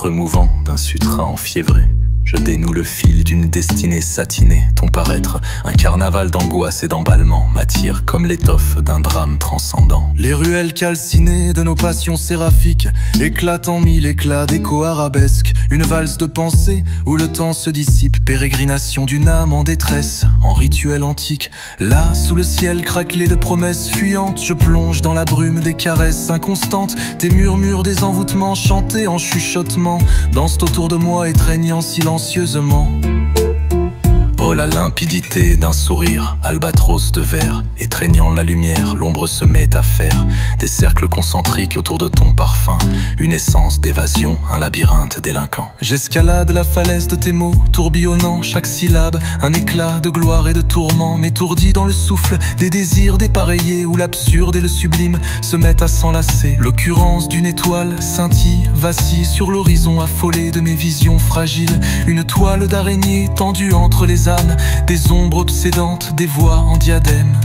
creux mouvant d'un sutras enfiévré, je dénoue le fil d'une destinée satinée. Ton paraître, un carnaval d'angoisse et d'emballement, m'attire comme l'étoffe d'un drame transcendant. Les ruelles calcinées de nos passions séraphiques éclatent en mille éclats d'échos arabesques. Une valse de pensée où le temps se dissipe, pérégrination d'une âme en détresse, en rituel antique. Là, sous le ciel craquelé de promesses fuyantes, je plonge dans la brume des caresses inconstantes. Tes murmures des envoûtements chantés en chuchotement dansent autour de moi, étreignant silencieusement. Oh la limpidité d'un sourire, albatros de verre, étreignant la lumière, l'ombre se met à faire des cercles concentriques autour de ton parfum, une essence d'évasion, un labyrinthe délinquant. J'escalade la falaise de tes mots, tourbillonnant chaque syllabe, un éclat de gloire et de tourment, m'étourdit dans le souffle des désirs dépareillés, où l'absurde et le sublime se mettent à s'enlacer. L'occurrence d'une étoile scintille, vacille sur l'horizon affolé de mes visions fragiles, une toile d'araignée tendue entre les âmes, des ombres obsédantes, des voix en diadème.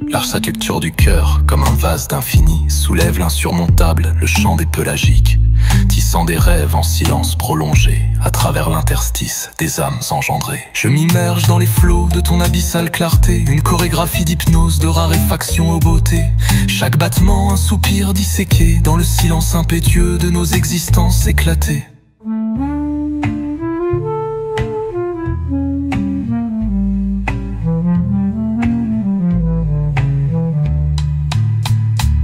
L'architecture du cœur, comme un vase d'infini, soulève l'insurmontable, le chant des pélagiques, tissant des rêves en silence prolongé, à travers l'interstice des âmes engendrées. Je m'immerge dans les flots de ton abyssale clarté, une chorégraphie d'hypnose, de raréfaction aux beautés. Chaque battement, un soupir disséqué, dans le silence impétueux de nos existences éclatées.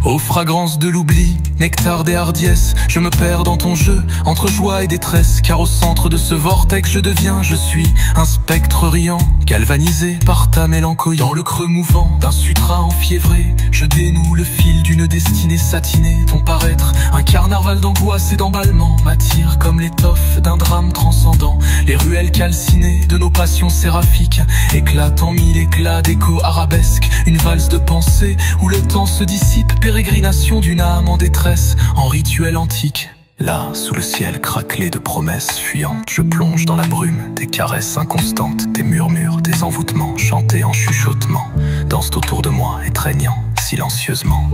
Aux fragrances de l'oubli, nectar des hardiesses, je me perds dans ton jeu, entre joie et détresse. Car au centre de ce vortex je suis un spectre riant, galvanisé par ta mélancolie. Dans le creux mouvant d'un sutras enfiévré, je dénoue le fil d'une destinée satinée. Ton paraître, un carnaval d'angoisse et d'emballement, m'attire comme l'étoffe d'un drame transcendant. Les ruelles calcinées de nos passions séraphiques éclatent en mille éclats d'échos arabesques, une valse de pensée où le temps se dissipe, pérégrination d'une âme en détresse, en rituel antique. Là, sous le ciel craquelé de promesses fuyantes, je plonge dans la brume des caresses inconstantes, des murmures, des envoûtements chantés en chuchotement, dansent autour de moi, étreignant silencieusement.